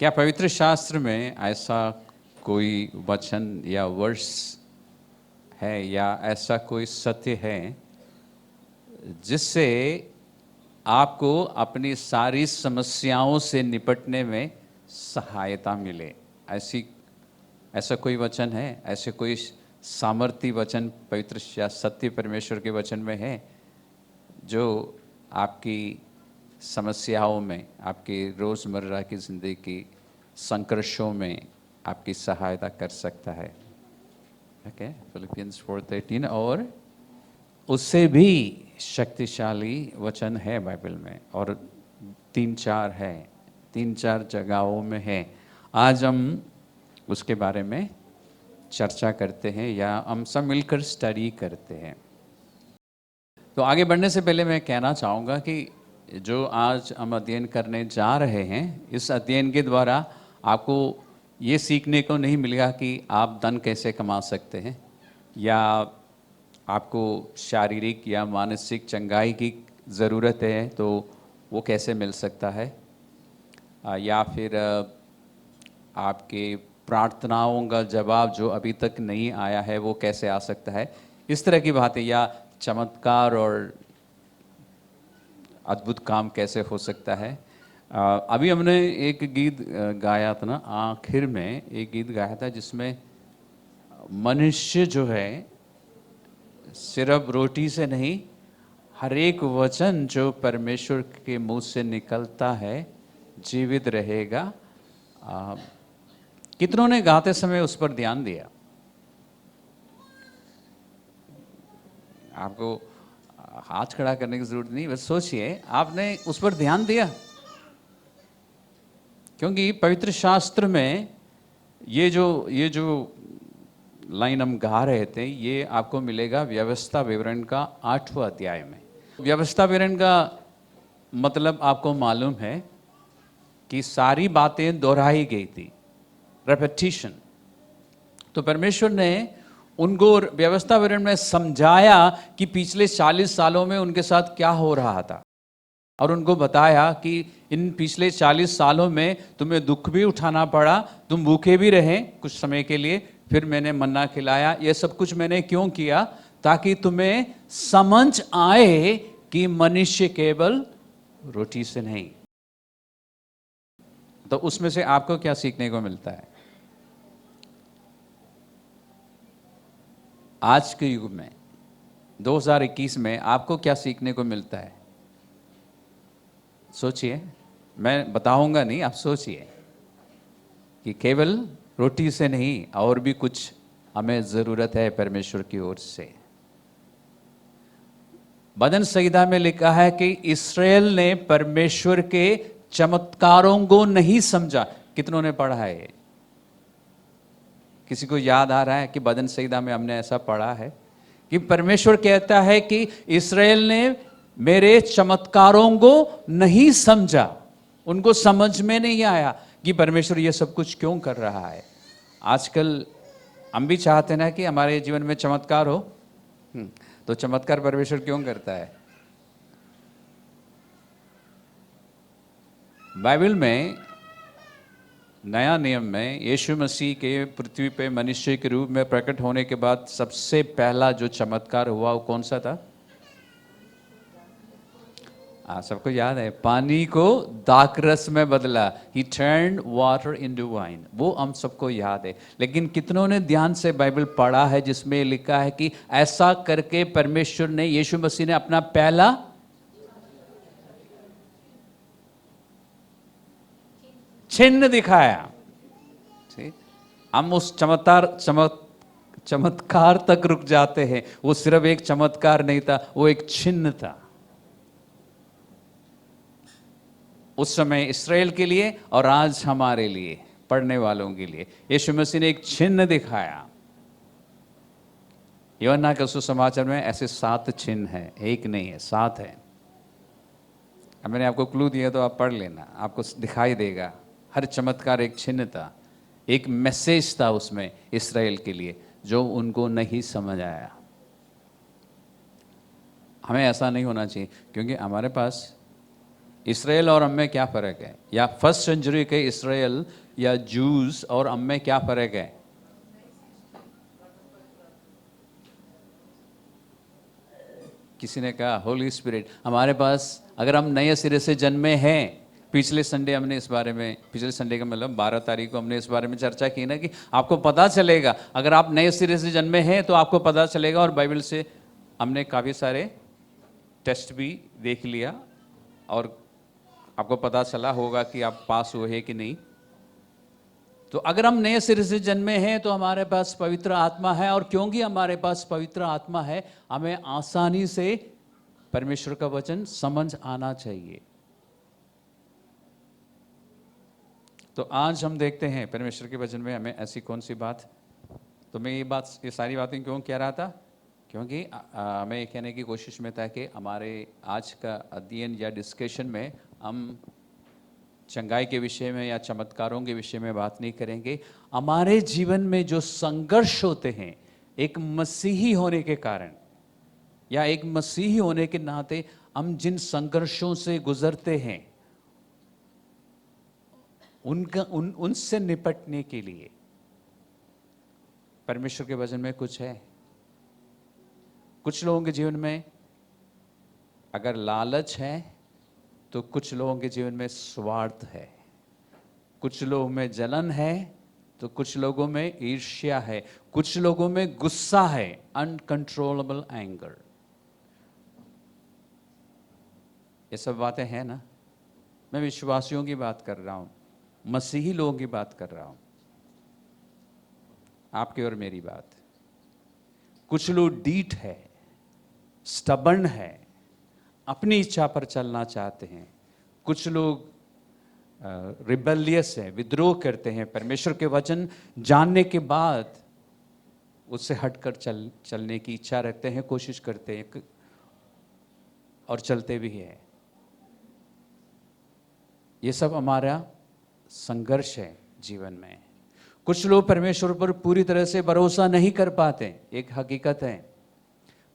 क्या पवित्र शास्त्र में ऐसा कोई वचन या वर्ष है या ऐसा कोई सत्य है जिससे आपको अपनी सारी समस्याओं से निपटने में सहायता मिले? ऐसी ऐसा कोई वचन है, ऐसे कोई सामर्थ्य वचन पवित्र या सत्य परमेश्वर के वचन में है जो आपकी समस्याओं में, आपकी रोज़मर्रा की ज़िंदगी की संघर्षों में आपकी सहायता कर सकता है? ओके, फिलिपियंस 4:13 और उससे भी शक्तिशाली वचन है बाइबल में, और 3-4 है, 3-4 जगहों में है। आज हम उसके बारे में चर्चा करते हैं या हम सब मिलकर स्टडी करते हैं। तो आगे बढ़ने से पहले मैं कहना चाहूँगा कि जो आज हम अध्ययन करने जा रहे हैं, इस अध्ययन के द्वारा आपको ये सीखने को नहीं मिलेगा कि आप धन कैसे कमा सकते हैं, या आपको शारीरिक या मानसिक चंगाई की ज़रूरत है तो वो कैसे मिल सकता है, या फिर आपके प्रार्थनाओं का जवाब जो अभी तक नहीं आया है वो कैसे आ सकता है, इस तरह की बातें, या चमत्कार और अद्भुत काम कैसे हो सकता है। अभी हमने एक गीत गाया था ना, आखिर में एक गीत गाया था जिसमें मनुष्य जो है सिर्फ रोटी से नहीं, हर एक वचन जो परमेश्वर के मुंह से निकलता है जीवित रहेगा। कितनों ने गाते समय उस पर ध्यान दिया? आपको हाथ खड़ा करने की जरूरत नहीं, बस सोचिए आपने उस पर ध्यान दिया? क्योंकि पवित्र शास्त्र में ये जो लाइन हम गा रहे थे, ये आपको मिलेगा व्यवस्था विवरण का 8वां अध्याय में। व्यवस्था विवरण का मतलब आपको मालूम है कि सारी बातें दोहराई गई थी, रेपिटिशन। तो परमेश्वर ने उनको व्यवस्था विवरण में समझाया कि पिछले 40 सालों में उनके साथ क्या हो रहा था, और उनको बताया कि इन पिछले 40 सालों में तुम्हें दुख भी उठाना पड़ा, तुम भूखे भी रहे कुछ समय के लिए, फिर मैंने मन्ना खिलाया। ये सब कुछ मैंने क्यों किया? ताकि तुम्हें समझ आए कि मनुष्य केवल रोटी से नहीं। तो उसमें से आपको क्या सीखने को मिलता है आज के युग में, 2021 में? आपको क्या सीखने को मिलता है? सोचिए, मैं बताऊंगा नहीं, आप सोचिए कि केवल रोटी से नहीं और भी कुछ हमें ज़रूरत है परमेश्वर की ओर से। भजन संहिता में लिखा है कि इस्राएल ने परमेश्वर के चमत्कारों को नहीं समझा। कितनों ने पढ़ा है ये? किसी को याद आ रहा है कि भजन संहिता में हमने ऐसा पढ़ा है कि परमेश्वर कहता है कि इस्राएल ने मेरे चमत्कारों को नहीं समझा, उनको समझ में नहीं आया कि परमेश्वर ये सब कुछ क्यों कर रहा है। आजकल हम भी चाहते हैं ना कि हमारे जीवन में चमत्कार हो, तो चमत्कार परमेश्वर क्यों करता है? बाइबल में नया नियम में यीशु मसीह के पृथ्वी पे मनुष्य के रूप में प्रकट होने के बाद सबसे पहला जो चमत्कार हुआ वो कौन सा था? सबको याद है, पानी को दाखरस में बदला। He turned water into wine। वो हम सबको याद है। लेकिन कितनों ने ध्यान से बाइबल पढ़ा है जिसमें लिखा है कि ऐसा करके परमेश्वर ने, यीशु मसीह ने अपना पहला चिन्ह दिखाया। हम उस चमत्कार तक रुक जाते हैं। वो सिर्फ एक चमत्कार नहीं था, वो एक चिन्ह था उस समय इस्राएल के लिए और आज हमारे लिए, पढ़ने वालों के लिए। यीशु मसीह ने एक चिन्ह दिखाया। यूहन्ना के सुसमाचार में ऐसे 7 चिन्ह हैं, एक नहीं है, 7 है। अब मैंने आपको क्लू दिया तो आप पढ़ लेना, आपको दिखाई देगा। हर चमत्कार एक चिन्ह था, एक मैसेज था उसमें इस्राएल के लिए जो उनको नहीं समझ आया। हमें ऐसा नहीं होना चाहिए, क्योंकि हमारे पास इसराइल और हम में क्या फ़र्क है? या फर्स्ट सेंचुरी के इसराइल या जूस और हम में क्या फ़र्क है? किसी ने कहा होली स्पिरिट। हमारे पास अगर हम नए सिरे से जन्मे हैं, पिछले संडे हमने इस बारे में, पिछले संडे का मतलब 12 तारीख को हमने इस बारे में चर्चा की ना कि आपको पता चलेगा अगर आप नए सिरे से जन्मे हैं तो आपको पता चलेगा। और बाइबल से हमने काफ़ी सारे टेस्ट भी देख लिया और आपको पता चला होगा कि आप पास हुए हैं कि नहीं। तो अगर हम नए सिरे से जन्मे हैं तो हमारे पास पवित्र आत्मा है, और क्योंकि हमारे पास पवित्र आत्मा है हमें आसानी से परमेश्वर का वचन समझ आना चाहिए। तो आज हम देखते हैं परमेश्वर के वचन में हमें ऐसी कौन सी बात। तो मैं ये सारी बातें क्यों कह रहा था? क्योंकि हमें ये कहने की कोशिश में था कि हमारे आज का अध्ययन या डिस्कशन में हम चंगाई के विषय में या चमत्कारों के विषय में बात नहीं करेंगे। हमारे जीवन में जो संघर्ष होते हैं एक मसीही होने के कारण या एक मसीही होने के नाते, हम जिन संघर्षों से गुजरते हैं उनसे निपटने के लिए परमेश्वर के वचन में कुछ है। कुछ लोगों के जीवन में अगर लालच है तो कुछ लोगों के जीवन में स्वार्थ है, कुछ लोगों में जलन है तो कुछ लोगों में ईर्ष्या है, कुछ लोगों में गुस्सा है, अनकंट्रोलेबल एंगर। ये सब बातें हैं ना। मैं विश्वासियों की बात कर रहा हूं, मसीही लोगों की बात कर रहा हूं, आपकी और मेरी बात। कुछ लोग डीठ है, स्टबर्न है, अपनी इच्छा पर चलना चाहते हैं। कुछ लोग रिबेलियस है, विद्रोह करते हैं, परमेश्वर के वचन जानने के बाद उससे हटकर चलने की इच्छा रखते हैं, कोशिश करते हैं और चलते भी हैं। ये सब हमारा संघर्ष है जीवन में। कुछ लोग परमेश्वर पर पूरी तरह से भरोसा नहीं कर पाते, एक हकीकत है।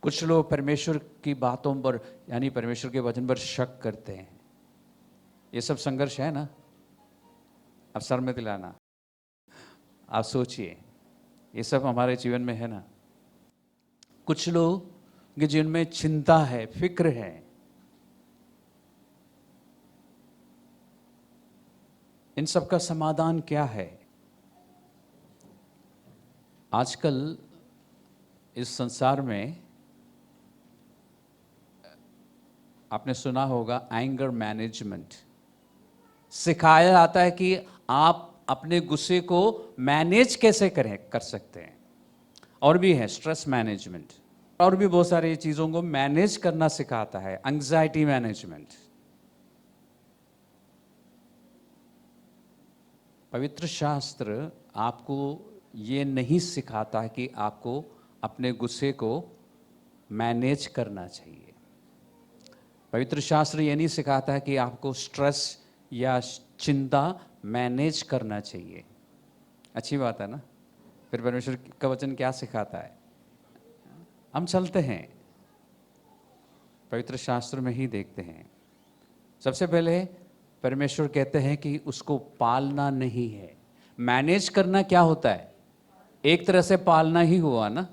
कुछ लोग परमेश्वर की बातों पर यानी परमेश्वर के वचन पर शक करते हैं। ये सब संघर्ष है ना। अब सर में दिलाना, आप सोचिए, ये सब हमारे जीवन में है ना। कुछ लोग के जीवन में चिंता है, फिक्र है। इन सब का समाधान क्या है? आजकल इस संसार में आपने सुना होगा एंगर मैनेजमेंट। सिखाया जाता है कि आप अपने गुस्से को मैनेज कैसे कर सकते हैं। और भी है स्ट्रेस मैनेजमेंट, और भी बहुत सारी चीज़ों को मैनेज करना सिखाता है, एंग्जाइटी मैनेजमेंट। पवित्र शास्त्र आपको ये नहीं सिखाता है कि आपको अपने गुस्से को मैनेज करना चाहिए। पवित्र शास्त्र ये नहीं सिखाता है कि आपको स्ट्रेस या चिंता मैनेज करना चाहिए। अच्छी बात है ना। फिर परमेश्वर का वचन क्या सिखाता है? हम चलते हैं पवित्र शास्त्र में ही देखते हैं। सबसे पहले परमेश्वर कहते हैं कि उसको पालना नहीं है। मैनेज करना क्या होता है? एक तरह से पालना ही हुआ ना।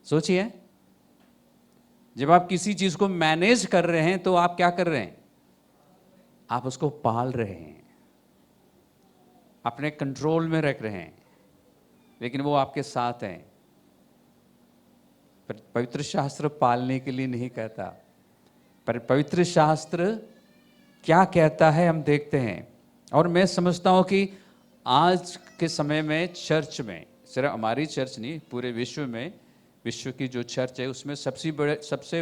सोचिए, जब आप किसी चीज को मैनेज कर रहे हैं तो आप क्या कर रहे हैं? आप उसको पाल रहे हैं, अपने कंट्रोल में रख रहे हैं, लेकिन वो आपके साथ हैं। पवित्र शास्त्र पालने के लिए नहीं कहता, पर पवित्र शास्त्र क्या कहता है हम देखते हैं। और मैं समझता हूं कि आज के समय में चर्च में, सिर्फ हमारी चर्च नहीं, पूरे विश्व में, विश्व की जो चर्च है उसमें सबसे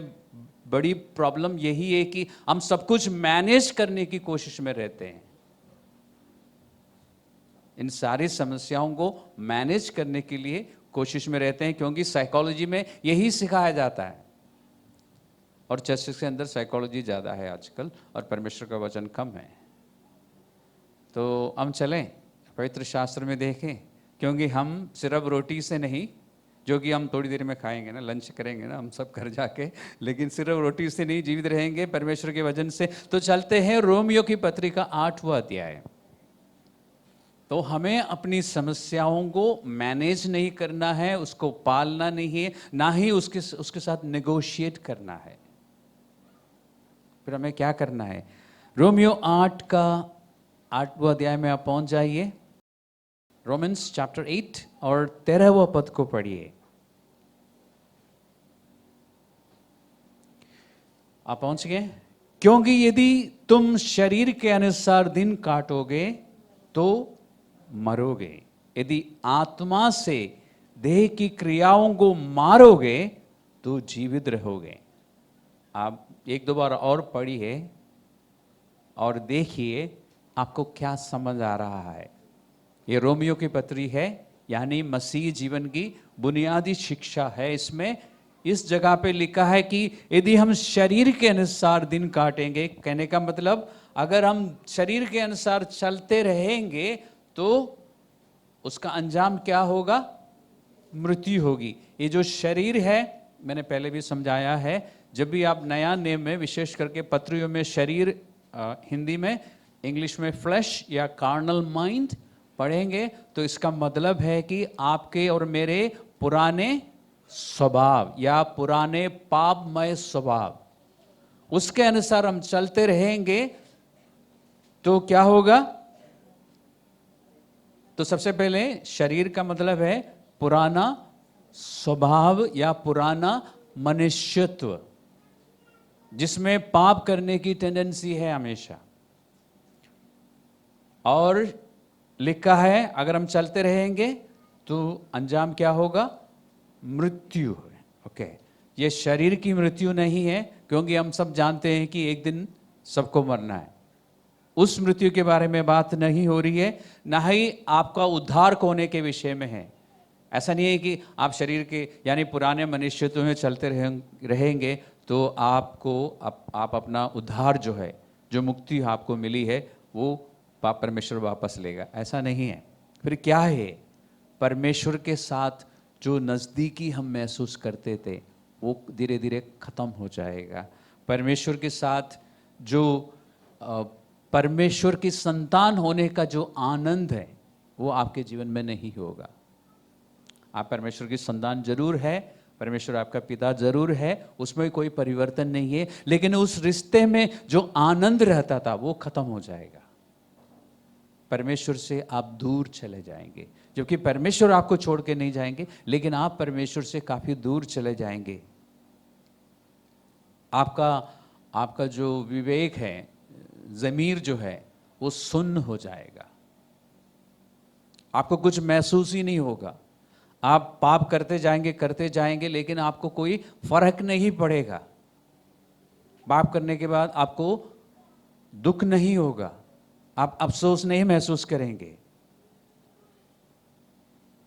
बड़ी प्रॉब्लम यही है कि हम सब कुछ मैनेज करने की कोशिश में रहते हैं। इन सारी समस्याओं को मैनेज करने के लिए कोशिश में रहते हैं, क्योंकि साइकोलॉजी में यही सिखाया जाता है। और चर्च के अंदर साइकोलॉजी ज़्यादा है आजकल और परमेश्वर का वचन कम है। तो हम चलें पवित्र शास्त्र में देखें, क्योंकि हम सिर्फ रोटी से नहीं जो कि हम थोड़ी देर में खाएंगे ना, लंच करेंगे ना हम सब घर जाके, लेकिन सिर्फ रोटी से नहीं जीवित रहेंगे, परमेश्वर के वचन से। तो चलते हैं रोमियो की पत्री का 8वां अध्याय। तो हमें अपनी समस्याओं को मैनेज नहीं करना है, उसको पालना नहीं है, ना ही उसके साथ नेगोशिएट करना है। फिर हमें क्या करना है? रोमियो 8 का 8वां अध्याय में आप पहुंच जाइए। रोमन्स चैप्टर 8 और 13वां पद को पढ़िए। आप पहुंच गए? क्योंकि यदि तुम शरीर के अनुसार दिन काटोगे तो मरोगे, यदि आत्मा से देह की क्रियाओं को मारोगे तो जीवित रहोगे। आप एक दो बार और पढ़िए और देखिए आपको क्या समझ आ रहा है। ये रोमियो की पत्री है, यानी मसीह जीवन की बुनियादी शिक्षा है। इसमें इस जगह पे लिखा है कि यदि हम शरीर के अनुसार दिन काटेंगे, कहने का मतलब अगर हम शरीर के अनुसार चलते रहेंगे तो उसका अंजाम क्या होगा? मृत्यु होगी। ये जो शरीर है, मैंने पहले भी समझाया है, जब भी आप नया नेम में, विशेष करके पत्रियों में शरीर हिंदी में, इंग्लिश में फ्लैश या कार्नल माइंड पढ़ेंगे तो इसका मतलब है कि आपके और मेरे पुराने स्वभाव या पुराने पापमय स्वभाव, उसके अनुसार हम चलते रहेंगे तो क्या होगा? तो सबसे पहले शरीर का मतलब है पुराना स्वभाव या पुराना मनुष्यत्व, जिसमें पाप करने की टेंडेंसी है हमेशा। और लिखा है अगर हम चलते रहेंगे तो अंजाम क्या होगा? मृत्यु है। ओके, ये शरीर की मृत्यु नहीं है, क्योंकि हम सब जानते हैं कि एक दिन सबको मरना है। उस मृत्यु के बारे में बात नहीं हो रही है, ना ही आपका उद्धार होने के विषय में है। ऐसा नहीं है कि आप शरीर के यानी पुराने मनुष्यत्व में चलते रहेंगे तो आपको आप अपना उद्धार जो है, जो मुक्ति आपको मिली है, वो परमेश्वर वापस लेगा। ऐसा नहीं है। फिर क्या है? परमेश्वर के साथ जो नज़दीकी हम महसूस करते थे वो धीरे धीरे ख़त्म हो जाएगा। परमेश्वर के साथ जो परमेश्वर की संतान होने का जो आनंद है वो आपके जीवन में नहीं होगा। आप परमेश्वर की संतान जरूर है, परमेश्वर आपका पिता जरूर है, उसमें कोई परिवर्तन नहीं है, लेकिन उस रिश्ते में जो आनंद रहता था वो खत्म हो जाएगा। परमेश्वर से आप दूर चले जाएंगे, जबकि परमेश्वर आपको छोड़ के नहीं जाएंगे, लेकिन आप परमेश्वर से काफी दूर चले जाएंगे। आपका जो विवेक है, ज़मीर जो है, वो सुन्न हो जाएगा। आपको कुछ महसूस ही नहीं होगा। आप पाप करते जाएंगे, लेकिन आपको कोई फर्क नहीं पड़ेगा। पाप करने के बाद आपको दुख नहीं होगा, आप अफसोस नहीं महसूस करेंगे,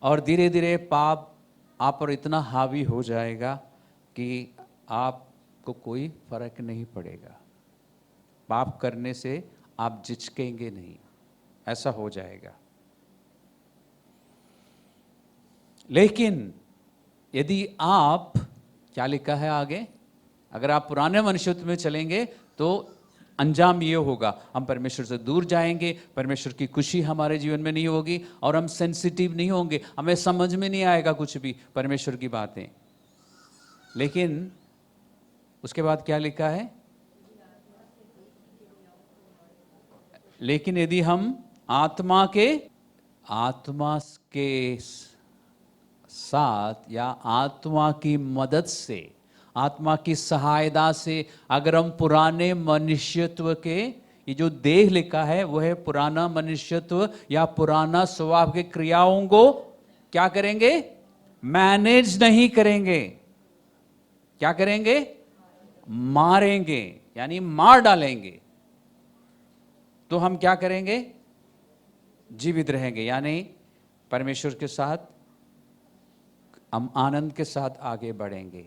और धीरे धीरे पाप आप पर इतना हावी हो जाएगा कि आपको कोई फर्क नहीं पड़ेगा। पाप करने से आप झिझकेंगे नहीं, ऐसा हो जाएगा। लेकिन यदि आप, क्या लिखा है आगे, अगर आप पुराने मनुष्यत्व में चलेंगे तो अंजाम ये होगा, हम परमेश्वर से दूर जाएंगे, परमेश्वर की खुशी हमारे जीवन में नहीं होगी, और हम सेंसिटिव नहीं होंगे, हमें समझ में नहीं आएगा कुछ भी परमेश्वर की बातें। लेकिन उसके बाद क्या लिखा है? लेकिन यदि हम आत्मा के साथ या आत्मा की मदद से, आत्मा की सहायता से, अगर हम पुराने मनुष्यत्व के, ये जो देह लिखा है वो है पुराना मनुष्यत्व या पुराना स्वभाव के क्रियाओं को क्या करेंगे? मैनेज नहीं करेंगे। क्या करेंगे? मारेंगे, यानी मार डालेंगे। तो हम क्या करेंगे? जीवित रहेंगे, यानी परमेश्वर के साथ हम आनंद के साथ आगे बढ़ेंगे।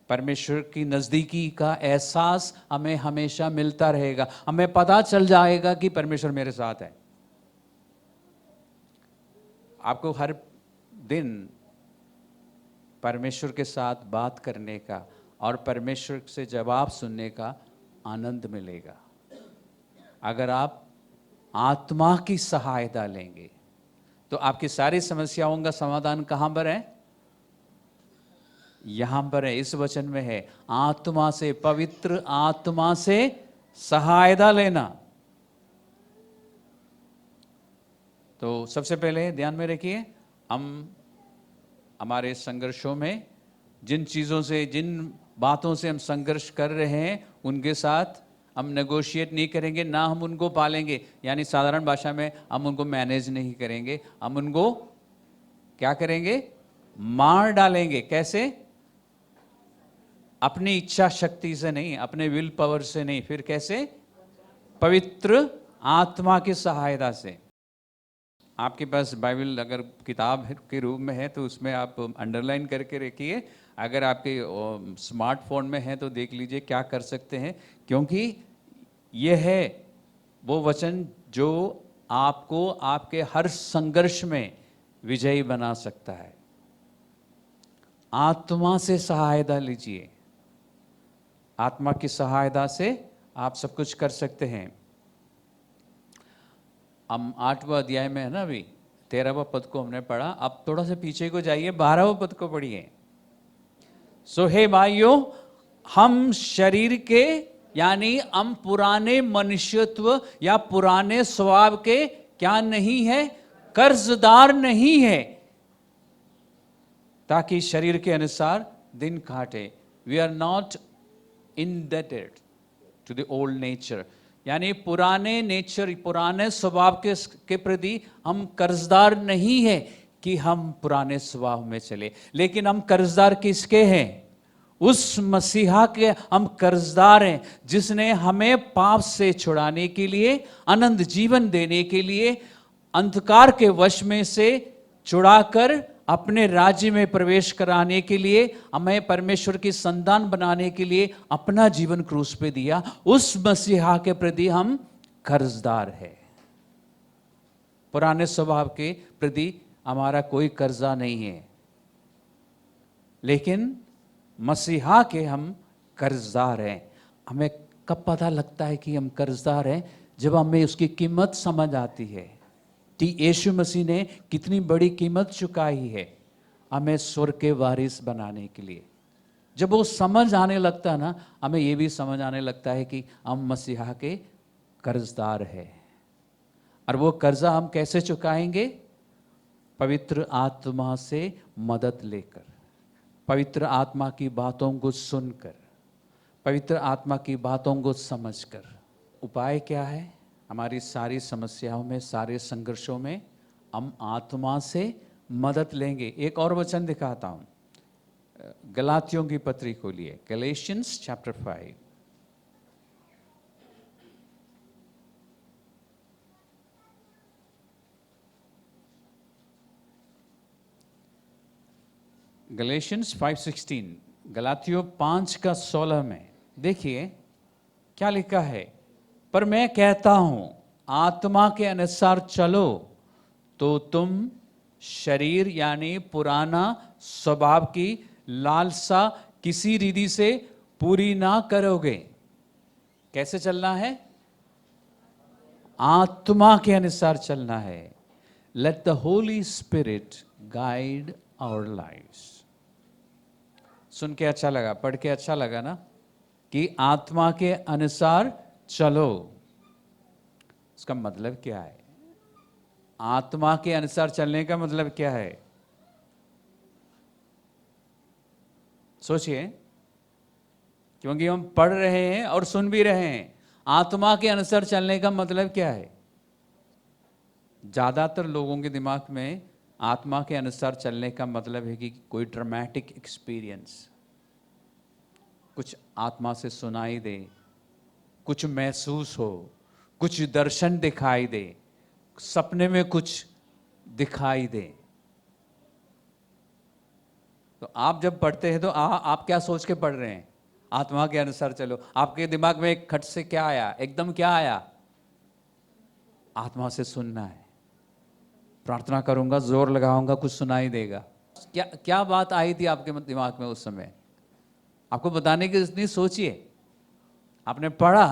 परमेश्वर की नज़दीकी का एहसास हमें हमेशा मिलता रहेगा। हमें पता चल जाएगा कि परमेश्वर मेरे साथ है। आपको हर दिन परमेश्वर के साथ बात करने का और परमेश्वर से जवाब सुनने का आनंद मिलेगा। अगर आप आत्मा की सहायता लेंगे तो आपकी सारी समस्याओं का समाधान कहाँ पर है? यहाँ पर है, इस वचन में है, आत्मा से, पवित्र आत्मा से सहायता लेना। तो सबसे पहले ध्यान में रखिए, हम हमारे संघर्षों में जिन चीज़ों से, जिन बातों से हम संघर्ष कर रहे हैं, उनके साथ हम नेगोशिएट नहीं करेंगे, ना हम उनको पालेंगे। यानी साधारण भाषा में हम उनको मैनेज नहीं करेंगे, हम उनको क्या करेंगे? मार डालेंगे। कैसे? अपनी इच्छा शक्ति से नहीं, अपने विल पावर से नहीं, फिर कैसे? पवित्र आत्मा की सहायता से। आपके पास बाइबल अगर किताब के रूप में है तो उसमें आप अंडरलाइन करके रखिए। अगर आपके स्मार्टफोन में है तो देख लीजिए क्या कर सकते हैं, क्योंकि यह है वो वचन जो आपको आपके हर संघर्ष में विजयी बना सकता है। आत्मा से सहायता लीजिए, आत्मा की सहायता से आप सब कुछ कर सकते हैं। हम 8वां अध्याय में है ना, अभी 13वां पद को हमने पढ़ा। अब थोड़ा सा पीछे को जाइए, 12वां पद को पढ़िए। सो हे भाइयों, हम शरीर के, यानी हम पुराने मनुष्यत्व या पुराने स्वभाव के क्या नहीं है? कर्जदार नहीं है, ताकि शरीर के अनुसार दिन काटे। We are not indebted to the old nature, यानी पुराने नेचर, पुराने स्वभाव के प्रति हम कर्जदार नहीं है कि हम पुराने स्वभाव में चले, लेकिन हम कर्जदार किसके हैं? उस मसीहा के हम कर्जदार हैं जिसने हमें पाप से छुड़ाने के लिए, अनंत जीवन देने के लिए, अंधकार के वश में से छुड़ाकर अपने राज्य में प्रवेश कराने के लिए, हमें परमेश्वर की संतान बनाने के लिए अपना जीवन क्रूस पे दिया। उस मसीहा के प्रति हम कर्जदार हैं। पुराने स्वभाव के प्रति हमारा कोई कर्जा नहीं है, लेकिन मसीहा के हम कर्जदार हैं। हमें कब पता लगता है कि हम कर्जदार हैं? जब हमें उसकी कीमत समझ आती है कि यीशु मसीह ने कितनी बड़ी कीमत चुकाई है हमें स्वर्ग के वारिस बनाने के लिए। जब वो समझ आने लगता है ना, हमें ये भी समझ आने लगता है कि हम मसीहा के कर्जदार हैं। और वो कर्जा हम कैसे चुकाएंगे? पवित्र आत्मा से मदद लेकर, पवित्र आत्मा की बातों को सुनकर, पवित्र आत्मा की बातों को समझकर। उपाय क्या है? हमारी सारी समस्याओं में, सारे संघर्षों में हम आत्मा से मदद लेंगे। एक और वचन दिखाता हूं, गलातियों की पत्री को लिए, गैलेशियंस चैप्टर 5। गैलेशियंस 5:16, गलातियों 5:16 में देखिए क्या लिखा है। पर मैं कहता हूं, आत्मा के अनुसार चलो तो तुम शरीर यानी पुराना स्वभाव की लालसा किसी रीति से पूरी ना करोगे। कैसे चलना है? आत्मा के अनुसार चलना है। Let the holy spirit guide our lives. सुन के अच्छा लगा, पढ़ के अच्छा लगा ना, कि आत्मा के अनुसार चलो। इसका मतलब क्या है? आत्मा के अनुसार चलने का मतलब क्या है? सोचिए, क्योंकि हम पढ़ रहे हैं और सुन भी रहे हैं। आत्मा के अनुसार चलने का मतलब क्या है? ज्यादातर लोगों के दिमाग में आत्मा के अनुसार चलने का मतलब है कि कोई ड्रामेटिक एक्सपीरियंस, कुछ आत्मा से सुनाई दे, कुछ महसूस हो, कुछ दर्शन दिखाई दे, सपने में कुछ दिखाई दे। तो आप जब पढ़ते हैं तो आप क्या सोच के पढ़ रहे हैं? आत्मा के अनुसार चलो। आपके दिमाग में एक खट से क्या आया? एकदम क्या आया? आत्मा से सुनना है। प्रार्थना करूंगा, जोर लगाऊंगा, कुछ सुनाई देगा। क्या क्या बात आई थी आपके दिमाग में उस समय? आपको बताने की इतनी सोचिए, आपने पढ़ा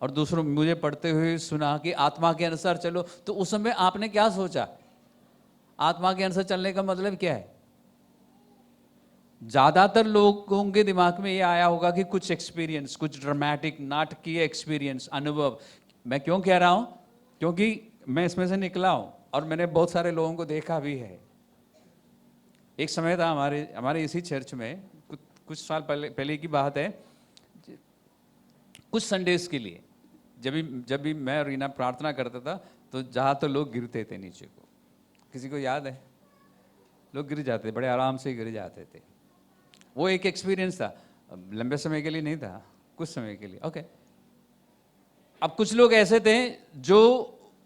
और दूसरों मुझे पढ़ते हुए सुना कि आत्मा के अनुसार चलो, तो उस समय आपने क्या सोचा? आत्मा के अनुसार चलने का मतलब क्या है? ज्यादातर लोगों के दिमाग में ये आया होगा कि कुछ एक्सपीरियंस, कुछ ड्रामेटिक नाटकीय एक्सपीरियंस, अनुभव। मैं क्यों कह रहा हूं? क्योंकि मैं इसमें से निकला हूं और मैंने बहुत सारे लोगों को देखा भी है। एक समय था हमारे इसी चर्च में, कुछ साल पहले की बात है, कुछ संडेज के लिए जब भी मैं और रीना प्रार्थना करता था तो जहाँ तो लोग गिरते थे नीचे को। किसी को याद है? लोग गिर जाते, बड़े आराम से गिर जाते थे। वो एक एक्सपीरियंस था, लंबे समय के लिए नहीं था, कुछ समय के लिए। ओके। अब कुछ लोग ऐसे थे जो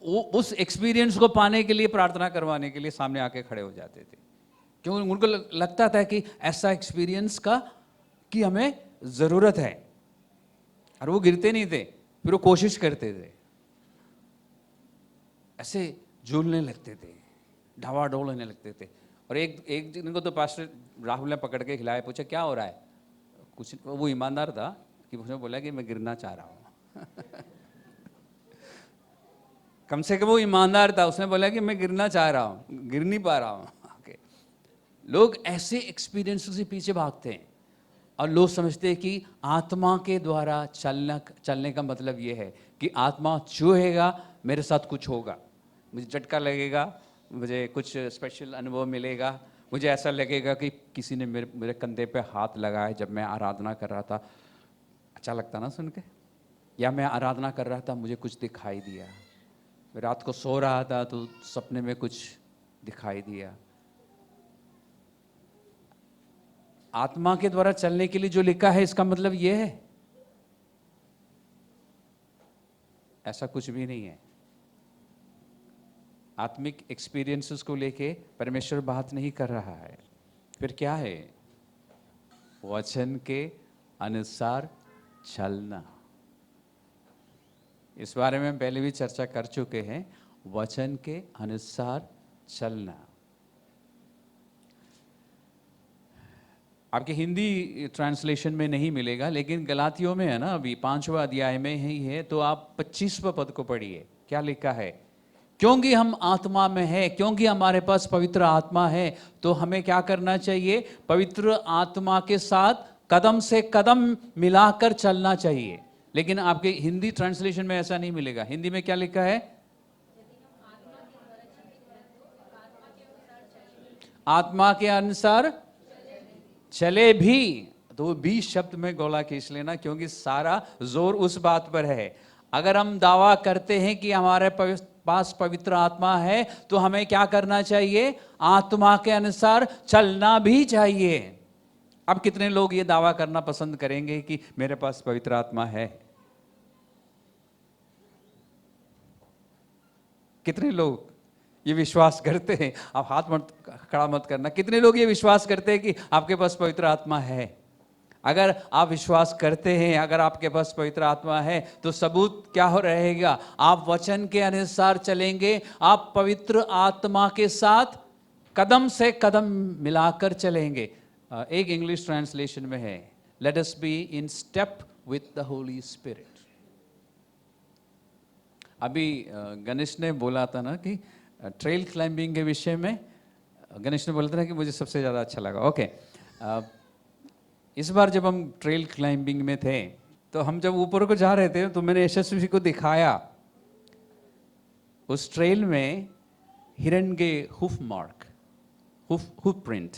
उस एक्सपीरियंस को पाने के लिए, प्रार्थना करवाने के लिए सामने आके खड़े हो जाते थे, क्यों उनको लगता था कि ऐसा एक्सपीरियंस की हमें जरूरत है। और वो गिरते नहीं थे, फिर वो कोशिश करते थे, ऐसे झूलने लगते थे, ढावाडोल होने लगते थे। और एक दिन को तो पास्टर राहुल ने पकड़ के खिलाया, पूछा क्या हो रहा है? कुछ, वो ईमानदार था कि उसने बोला कि मैं गिरना चाह रहा हूँ। कम से कम वो ईमानदार था, उसने बोला कि मैं गिरना चाह रहा हूँ, गिर नहीं पा रहा हूँ। लोग ऐसे एक्सपीरियंस से पीछे भागते हैं और लोग समझते हैं कि आत्मा के द्वारा चलने का मतलब ये है कि आत्मा छुएगा, मेरे साथ कुछ होगा, मुझे झटका लगेगा, मुझे कुछ स्पेशल अनुभव मिलेगा, मुझे ऐसा लगेगा कि किसी ने मेरे कंधे पे हाथ लगाया जब मैं आराधना कर रहा था। अच्छा लगता ना सुन के? या मैं आराधना कर रहा था, मुझे कुछ दिखाई दिया, मैं रात को सो रहा था तो सपने में कुछ दिखाई दिया। आत्मा के द्वारा चलने के लिए जो लिखा है, इसका मतलब यह है? ऐसा कुछ भी नहीं है। आत्मिक एक्सपीरियंसेस को लेके परमेश्वर बात नहीं कर रहा है। फिर क्या है? वचन के अनुसार चलना। इस बारे में पहले भी चर्चा कर चुके हैं। वचन के अनुसार चलना आपके हिंदी ट्रांसलेशन में नहीं मिलेगा, लेकिन गलातियों में है ना, अभी 5वां अध्याय में ही है, तो आप 25वां पद को पढ़िए। क्या लिखा है? क्योंकि हम आत्मा में है, क्योंकि हमारे पास पवित्र आत्मा है, तो हमें क्या करना चाहिए? पवित्र आत्मा के साथ कदम से कदम मिलाकर चलना चाहिए। लेकिन आपके हिंदी ट्रांसलेशन में ऐसा नहीं मिलेगा। हिंदी में क्या लिखा है? आत्मा के अनुसार चले भी। तो 20 शब्द में गोला खींच लेना, क्योंकि सारा जोर उस बात पर है। अगर हम दावा करते हैं कि हमारे पास पवित्र आत्मा है, तो हमें क्या करना चाहिए? आत्मा के अनुसार चलना भी चाहिए। अब कितने लोग ये दावा करना पसंद करेंगे कि मेरे पास पवित्र आत्मा है? कितने लोग ये विश्वास करते हैं? आप हाथ मत खड़ा मत करना। कितने लोग ये विश्वास करते हैं कि आपके पास पवित्र आत्मा है? अगर आप विश्वास करते हैं, अगर आपके पास पवित्र आत्मा है, तो सबूत क्या हो रहेगा? आप वचन के अनुसार चलेंगे, आप पवित्र आत्मा के साथ कदम से कदम मिलाकर चलेंगे। एक इंग्लिश ट्रांसलेशन में है, let us be in step with the holy spirit. अभी गणेश ने बोला था ना कि ट्रेल क्लाइंबिंग के विषय में, गणेश ने बोला था ना कि मुझे सबसे ज़्यादा अच्छा लगा। ओके, इस बार जब हम ट्रेल क्लाइंबिंग में थे, तो हम जब ऊपर को जा रहे थे, तो मैंने यशस्वी को दिखाया उस ट्रेल में हिरण के HUF mark, HUF print.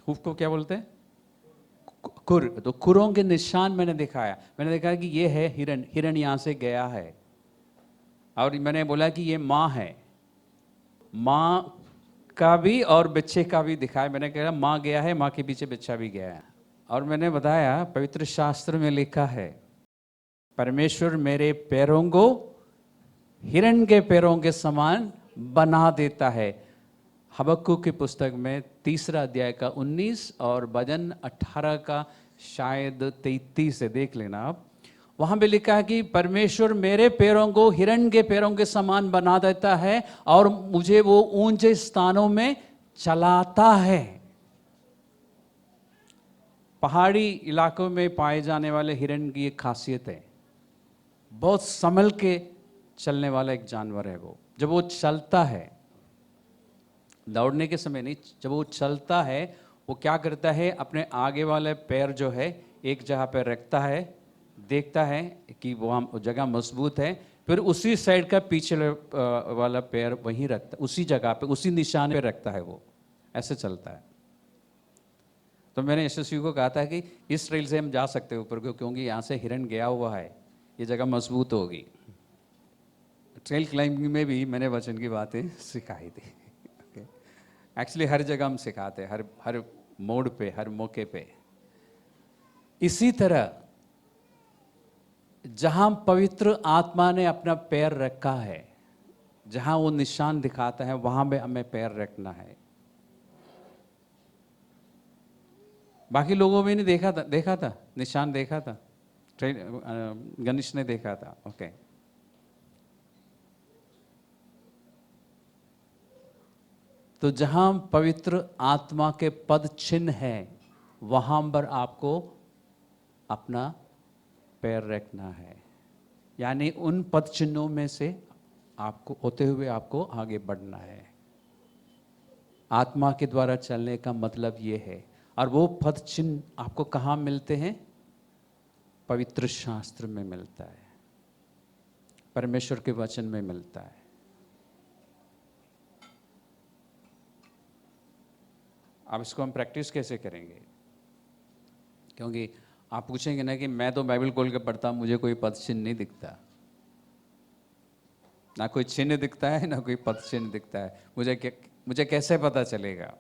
HUF को क्या बोलते हैं? खुर। तो खुरों के निशान मैंने दिखाया। मैंने देखा कि ये है हिरण, हिरण यहां से गया है। और मैंने बोला कि ये माँ है, माँ का भी और बच्चे का भी दिखाया। मैंने कहा माँ गया है, माँ के पीछे बच्चा भी गया है। और मैंने बताया पवित्र शास्त्र में लिखा है, परमेश्वर मेरे पैरों को हिरण के पैरों के समान बना देता है। हबक्कुक की पुस्तक में 3 अध्याय का 19 और भजन 18 का शायद 33 से देख लेना आप। वहां पे लिखा है कि परमेश्वर मेरे पैरों को हिरण के पैरों के समान बना देता है और मुझे वो ऊंचे स्थानों में चलाता है। पहाड़ी इलाकों में पाए जाने वाले हिरण की एक खासियत है, बहुत संभल के चलने वाला एक जानवर है वो। जब वो चलता है, दौड़ने के समय नहीं, जब वो चलता है, वो क्या करता है, अपने आगे वाले पैर जो है एक जगह पर रखता है, देखता है कि वो जगह मजबूत है, फिर उसी साइड का पीछे वाला पैर वहीं रखता है, उसी जगह पे, उसी निशान पे रखता है वो, ऐसे चलता है। तो मैंने यशस्वी को कहा था कि इस ट्रेल से हम जा सकते हैं ऊपर को, क्योंकि यहाँ से हिरण गया हुआ है, ये जगह मजबूत होगी। ट्रेल क्लाइंबिंग में भी मैंने वचन की बातें सिखाई थी। एक्चुअली हर जगह हम सिखाते हैं, हर मोड़ पे, हर मौके पे। इसी तरह जहां पवित्र आत्मा ने अपना पैर रखा है, जहां वो निशान दिखाता है, वहां पे हमें पैर रखना है। बाकी लोगों में नहीं देखा था निशान, देखा था, गणेश ने देखा था। ओके, तो जहां पवित्र आत्मा के पद चिन्ह है, वहां पर आपको अपना पैर रखना है। यानी उन पद चिन्हों में से आपको होते हुए आपको आगे बढ़ना है। आत्मा के द्वारा चलने का मतलब ये है। और वो पद चिन्ह आपको कहाँ मिलते हैं? पवित्र शास्त्र में मिलता है, परमेश्वर के वचन में मिलता है। अब इसको हम प्रैक्टिस कैसे करेंगे? क्योंकि आप पूछेंगे ना कि मैं तो बाइबल खोल के पढ़ता हूं, मुझे कोई पद चिन्ह नहीं दिखता, ना कोई चिन्ह दिखता है, ना कोई पद चिन्ह दिखता है, मुझे कैसे पता चलेगा?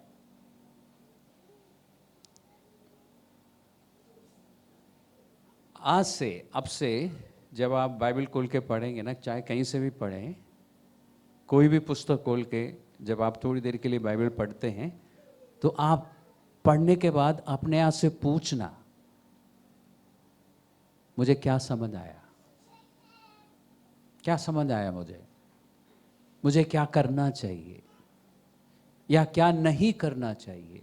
आज से, अब से जब आप बाइबल खोल के पढ़ेंगे ना, चाहे कहीं से भी पढ़ें, कोई भी पुस्तक खोल के जब आप थोड़ी देर के लिए बाइबल पढ़ते हैं, तो आप पढ़ने के बाद अपने आप से पूछना, मुझे क्या समझ आया? क्या समझ आया मुझे क्या करना चाहिए या क्या नहीं करना चाहिए?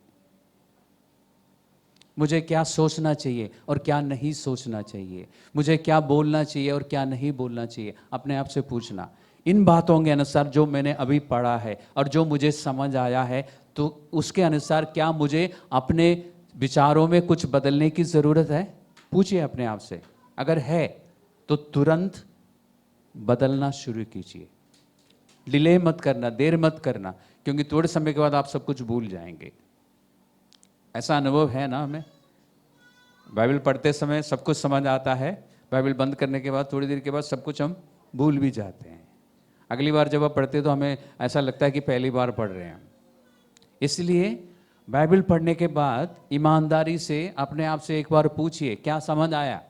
मुझे क्या सोचना चाहिए और क्या नहीं सोचना चाहिए? मुझे क्या बोलना चाहिए और क्या नहीं बोलना चाहिए? अपने आप से पूछना। इन बातों के अनुसार जो मैंने अभी पढ़ा है और जो मुझे समझ आया है, तो उसके अनुसार क्या मुझे अपने विचारों में कुछ बदलने की ज़रूरत है? पूछिए अपने आप से। अगर है तो तुरंत बदलना शुरू कीजिए। डिले मत करना, देर मत करना, क्योंकि थोड़े समय के बाद आप सब कुछ भूल जाएंगे। ऐसा अनुभव है ना हमें? बाइबल पढ़ते समय सब कुछ समझ आता है, बाइबल बंद करने के बाद थोड़ी देर के बाद सब कुछ हम भूल भी जाते हैं। अगली बार जब आप पढ़ते तो हमें ऐसा लगता है कि पहली बार पढ़ रहे हैं हम। इसलिए बाइबल पढ़ने के बाद ईमानदारी से अपने आप से एक बार पूछिए, क्या समझ आया?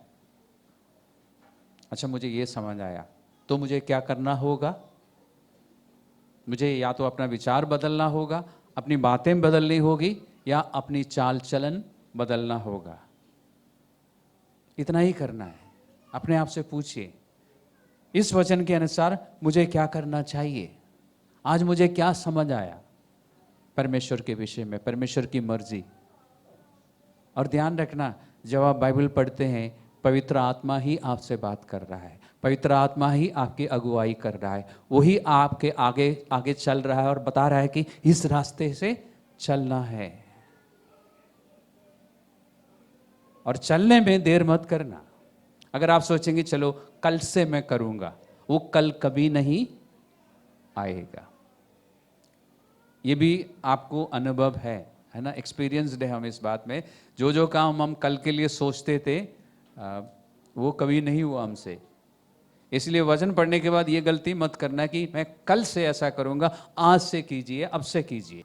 अच्छा, मुझे ये समझ आया, तो मुझे क्या करना होगा? मुझे या तो अपना विचार बदलना होगा, अपनी बातें बदलनी होगी, या अपनी चाल चलन बदलना होगा। इतना ही करना है। अपने आप से पूछिए, इस वचन के अनुसार मुझे क्या करना चाहिए? आज मुझे क्या समझ आया परमेश्वर के विषय में, परमेश्वर की मर्जी? और ध्यान रखना, जब आप बाइबल पढ़ते हैं, पवित्र आत्मा ही आपसे बात कर रहा है, पवित्र आत्मा ही आपकी अगुवाई कर रहा है, वही आपके आगे आगे चल रहा है और बता रहा है कि इस रास्ते से चलना है। और चलने में देर मत करना। अगर आप सोचेंगे चलो कल से मैं करूंगा, वो कल कभी नहीं आएगा। ये भी आपको अनुभव है ना, एक्सपीरियंसड है हम इस बात में। जो जो काम हम कल के लिए सोचते थे, वो कभी नहीं हुआ हमसे। इसलिए वचन पढ़ने के बाद ये गलती मत करना कि मैं कल से ऐसा करूंगा। आज से कीजिए, अब से कीजिए।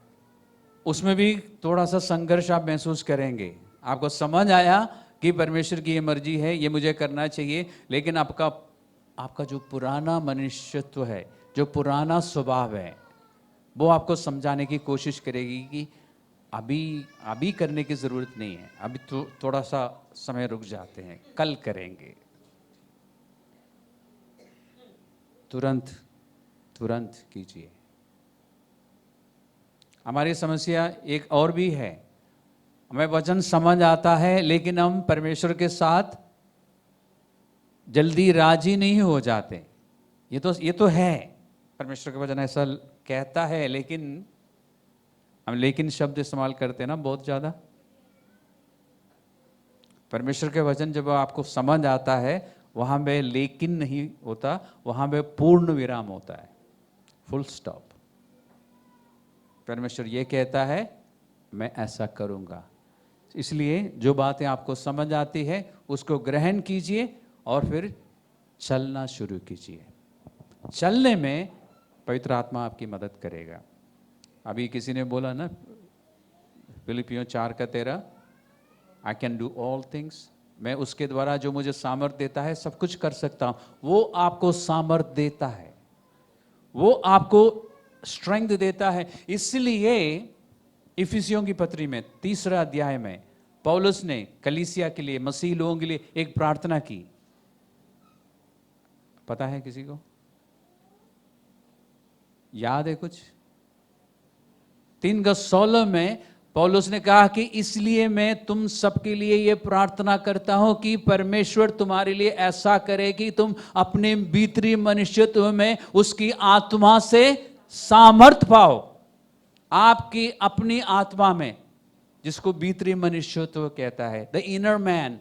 उसमें भी थोड़ा सा संघर्ष आप महसूस करेंगे। आपको समझ आया कि परमेश्वर की ये मर्जी है, ये मुझे करना चाहिए, लेकिन आपका जो पुराना मनुष्यत्व है, जो पुराना स्वभाव है, वो आपको समझाने की कोशिश करेगी कि अभी अभी करने की ज़रूरत नहीं है, अभी तो थोड़ा सा समय रुक जाते हैं, कल करेंगे। तुरंत तुरंत कीजिए। हमारी समस्या एक और भी है, हमें वचन समझ आता है लेकिन हम परमेश्वर के साथ जल्दी राजी नहीं हो जाते। ये तो है, परमेश्वर का वचन ऐसा कहता है, लेकिन हम लेकिन शब्द इस्तेमाल करते हैं ना बहुत ज़्यादा। परमेश्वर के वचन जब आपको समझ आता है, वहाँ में लेकिन नहीं होता, वहाँ में पूर्ण विराम होता है, फुल स्टॉप। परमेश्वर ये कहता है मैं ऐसा करूँगा। इसलिए जो बातें आपको समझ आती है उसको ग्रहण कीजिए और फिर चलना शुरू कीजिए। चलने में पवित्र आत्मा आपकी मदद करेगा। अभी किसी ने बोला ना फिलिपियों 4:13, I can do all things, मैं उसके द्वारा जो मुझे सामर्थ देता है सब कुछ कर सकता हूँ। वो आपको सामर्थ देता है, वो आपको स्ट्रेंथ देता है। इसलिए इफिसियों की पत्री में 3 अध्याय में पौलुस ने कलीसिया के लिए, मसीह लोगों के लिए एक प्रार्थना की। पता है किसी को? याद है कुछ? 3:16 में पौलुस ने कहा कि इसलिए मैं तुम सबके लिए यह प्रार्थना करता हूं कि परमेश्वर तुम्हारे लिए ऐसा करे कि तुम अपने भीतरी मनुष्यत्व में उसकी आत्मा से सामर्थ पाओ। आपकी अपनी आत्मा में, जिसको भीतरी मनुष्यत्व कहता है, द इनर मैन,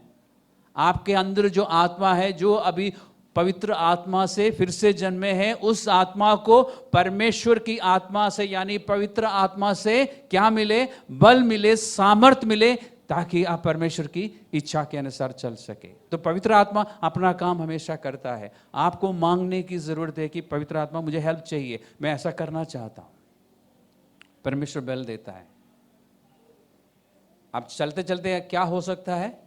आपके अंदर जो आत्मा है, जो अभी पवित्र आत्मा से फिर से जन्मे हैं, उस आत्मा को परमेश्वर की आत्मा से यानी पवित्र आत्मा से क्या मिले? बल मिले, सामर्थ मिले, ताकि आप परमेश्वर की इच्छा के अनुसार चल सके। तो पवित्र आत्मा अपना काम हमेशा करता है। आपको मांगने की जरूरत है कि पवित्र आत्मा मुझे हेल्प चाहिए, मैं ऐसा करना चाहता हूं। परमेश्वर बल देता है। अब चलते चलते क्या हो सकता है?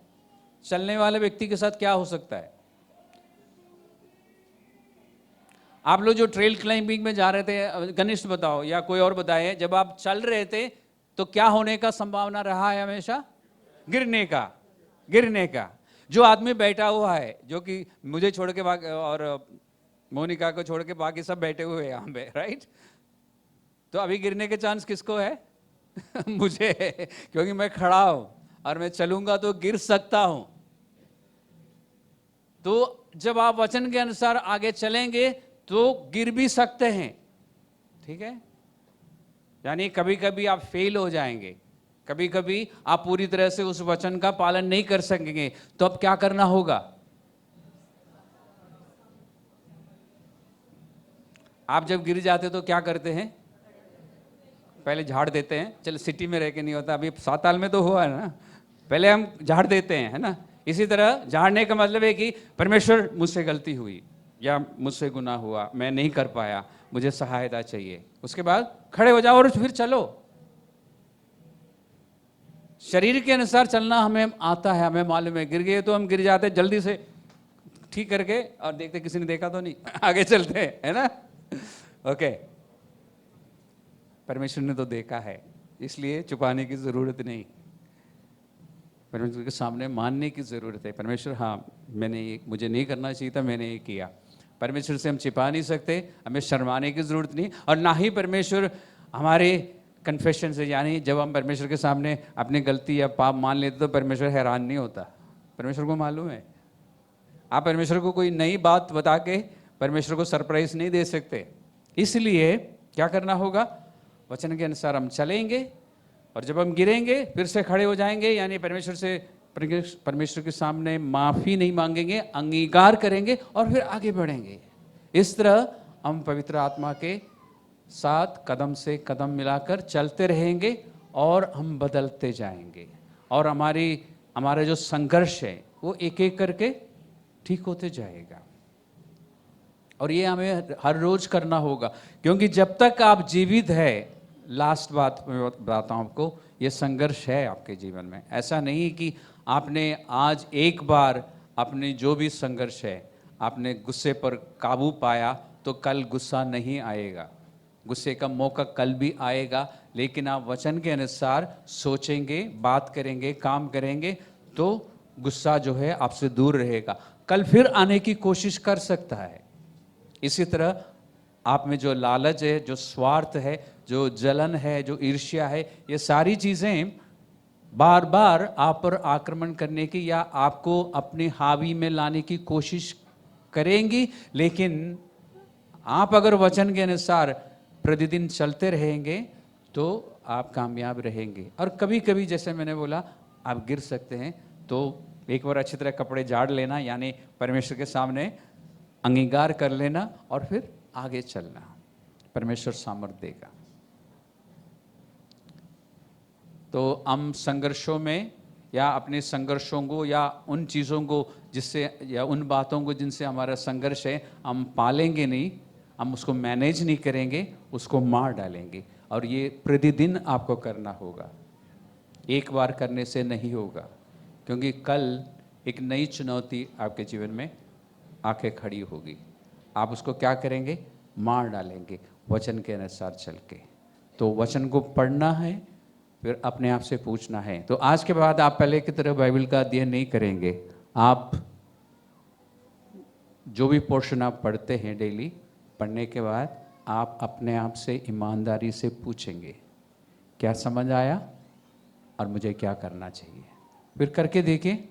चलने वाले व्यक्ति के साथ क्या हो सकता है? आप लोग जो ट्रेल क्लाइंबिंग में जा रहे थे, घनिष्ठ बताओ या कोई और बताए, जब आप चल रहे थे तो क्या होने का संभावना रहा है? हमेशा गिरने का। जो आदमी बैठा हुआ है, जो कि मुझे छोड़ के और मोनिका को छोड़ के बाकी सब बैठे हुए हैं यहाँ पे, राइट? तो अभी गिरने के चांस किसको है? मुझे, क्योंकि मैं खड़ा हूं और मैं चलूंगा तो गिर सकता हूं। तो जब आप वचन के अनुसार आगे चलेंगे तो गिर भी सकते हैं, ठीक है? यानी कभी कभी आप फेल हो जाएंगे, कभी कभी आप पूरी तरह से उस वचन का पालन नहीं कर सकेंगे। तो अब क्या करना होगा? आप जब गिर जाते तो क्या करते हैं? पहले झाड़ देते हैं। चलो सिटी में रह के नहीं होता, अभी साताल में तो हुआ है ना, पहले हम झाड़ देते हैं, है ना? इसी तरह झाड़ने का मतलब है कि परमेश्वर मुझसे गलती हुई या मुझसे गुनाह हुआ, मैं नहीं कर पाया, मुझे सहायता चाहिए। उसके बाद खड़े हो जाओ और फिर चलो। शरीर के अनुसार चलना हमें आता है, हमें मालूम है। गिर गए तो हम गिर जाते, जल्दी से ठीक करके और देखते किसी ने देखा तो नहीं, आगे चलते हैं, है ना? ओके, परमेश्वर ने तो देखा है, इसलिए छुपाने की जरूरत नहीं, परमेश्वर के सामने मानने की जरूरत है। परमेश्वर, हाँ मुझे नहीं करना चाहिए था, मैंने ये किया। परमेश्वर से हम छिपा नहीं सकते, हमें शर्माने की जरूरत नहीं, और ना ही परमेश्वर हमारे कन्फेशन से, यानी जब हम परमेश्वर के सामने अपनी गलती या पाप मान लेते तो परमेश्वर हैरान नहीं होता। परमेश्वर को मालूम है। आप परमेश्वर को कोई नई बात बता के परमेश्वर को सरप्राइज नहीं दे सकते। इसलिए क्या करना होगा? वचन के अनुसार हम चलेंगे, और जब हम गिरेंगे फिर से खड़े हो जाएंगे, यानी परमेश्वर के सामने माफी नहीं मांगेंगे, अंगीकार करेंगे और फिर आगे बढ़ेंगे। इस तरह हम पवित्र आत्मा के साथ कदम से कदम मिलाकर चलते रहेंगे और हम बदलते जाएंगे, और हमारा जो संघर्ष है वो एक एक करके ठीक होते जाएगा। और ये हमें हर रोज करना होगा, क्योंकि जब तक आप जीवित है, लास्ट बात मैं बताता हूँ आपको, ये संघर्ष है आपके जीवन में। ऐसा नहीं कि आपने आज एक बार अपने जो भी संघर्ष है, आपने गुस्से पर काबू पाया तो कल गुस्सा नहीं आएगा। गुस्से का मौका कल भी आएगा, लेकिन आप वचन के अनुसार सोचेंगे, बात करेंगे, काम करेंगे तो गुस्सा जो है आपसे दूर रहेगा। कल फिर आने की कोशिश कर सकता है। इसी तरह आप में जो लालच है, जो स्वार्थ है, जो जलन है, जो ईर्ष्या है, ये सारी चीज़ें बार बार आप पर आक्रमण करने की या आपको अपने हावी में लाने की कोशिश करेंगी। लेकिन आप अगर वचन के अनुसार प्रतिदिन चलते रहेंगे तो आप कामयाब रहेंगे। और कभी कभी जैसे मैंने बोला, आप गिर सकते हैं, तो एक बार अच्छी तरह कपड़े झाड़ लेना, यानी परमेश्वर के सामने अंगीकार कर लेना और फिर आगे चलना। परमेश्वर सामर्थ देगा। तो हम संघर्षों में या अपने संघर्षों को या उन चीज़ों को जिससे या उन बातों को जिनसे हमारा संघर्ष है, हम पालेंगे नहीं, हम उसको मैनेज नहीं करेंगे, उसको मार डालेंगे। और ये प्रतिदिन आपको करना होगा, एक बार करने से नहीं होगा, क्योंकि कल एक नई चुनौती आपके जीवन में आके खड़ी होगी। आप उसको क्या करेंगे? मार डालेंगे वचन के अनुसार चल के। तो वचन को पढ़ना है, फिर अपने आप से पूछना है। तो आज के बाद आप पहले की तरह बाइबल का अध्ययन नहीं करेंगे। आप जो भी पोर्शन आप पढ़ते हैं डेली, पढ़ने के बाद आप अपने आप से ईमानदारी से पूछेंगे, क्या समझ आया और मुझे क्या करना चाहिए। फिर करके देखिए,